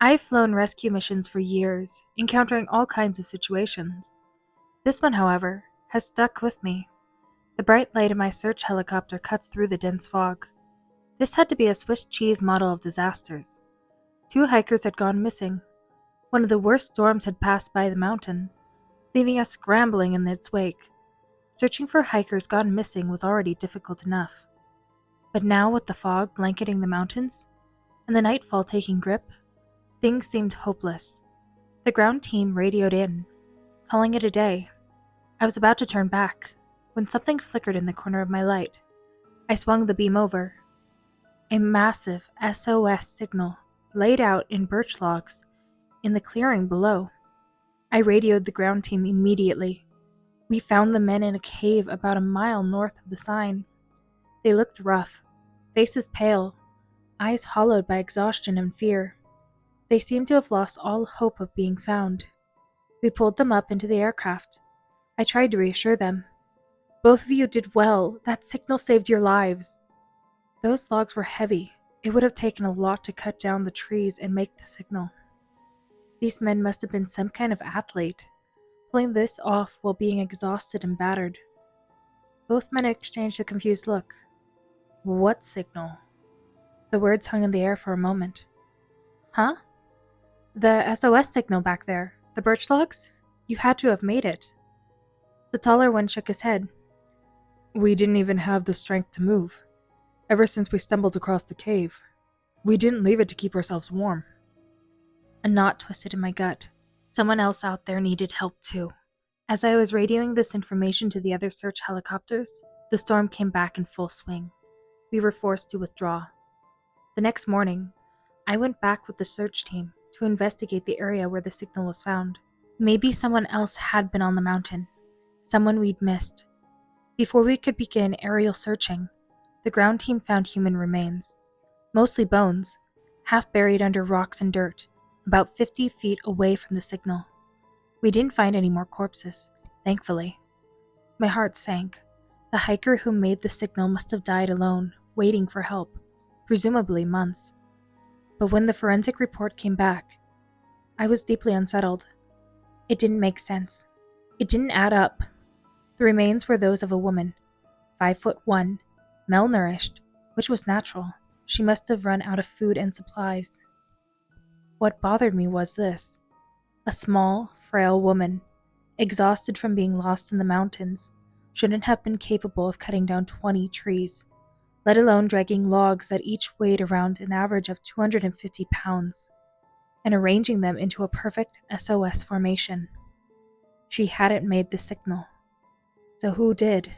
I've flown rescue missions for years, encountering all kinds of situations. This one, however, has stuck with me. The bright light of my search helicopter cuts through the dense fog. This had to be a Swiss cheese model of disasters. Two hikers had gone missing. One of the worst storms had passed by the mountain, leaving us scrambling in its wake. Searching for hikers gone missing was already difficult enough. But now, with the fog blanketing the mountains and the nightfall taking grip, things seemed hopeless. The ground team radioed in, calling it a day. I was about to turn back when something flickered in the corner of my light. I swung the beam over. A massive SOS signal laid out in birch logs in the clearing below. I radioed the ground team immediately. We found the men in a cave about a mile north of the sign. They looked rough, faces pale, eyes hollowed by exhaustion and fear. They seemed to have lost all hope of being found. We pulled them up into the aircraft. I tried to reassure them. "Both of you did well. That signal saved your lives." Those logs were heavy. It would have taken a lot to cut down the trees and make the signal. These men must have been some kind of athlete, pulling this off while being exhausted and battered. Both men exchanged a confused look. "What signal?" The words hung in the air for a moment. "Huh? The SOS signal back there. The birch logs? You had to have made it." The taller one shook his head. "We didn't even have the strength to move. Ever since we stumbled across the cave, we didn't leave it to keep ourselves warm." A knot twisted in my gut. Someone else out there needed help too. As I was radioing this information to the other search helicopters, the storm came back in full swing. We were forced to withdraw. The next morning, I went back with the search team to investigate the area where the signal was found. Maybe someone else had been on the mountain, someone we'd missed. Before we could begin aerial searching, the ground team found human remains, mostly bones, half buried under rocks and dirt, about 50 feet away from the signal. We didn't find any more corpses, thankfully. My heart sank. The hiker who made the signal must have died alone, waiting for help, presumably months. But when the forensic report came back, I was deeply unsettled. It didn't make sense. It didn't add up. The remains were those of a woman, 5'1", malnourished, which was natural. She must have run out of food and supplies. What bothered me was this. A small, frail woman, exhausted from being lost in the mountains, shouldn't have been capable of cutting down 20 trees, let alone dragging logs that each weighed around an average of 250 pounds, and arranging them into a perfect SOS formation. She hadn't made the signal. So who did?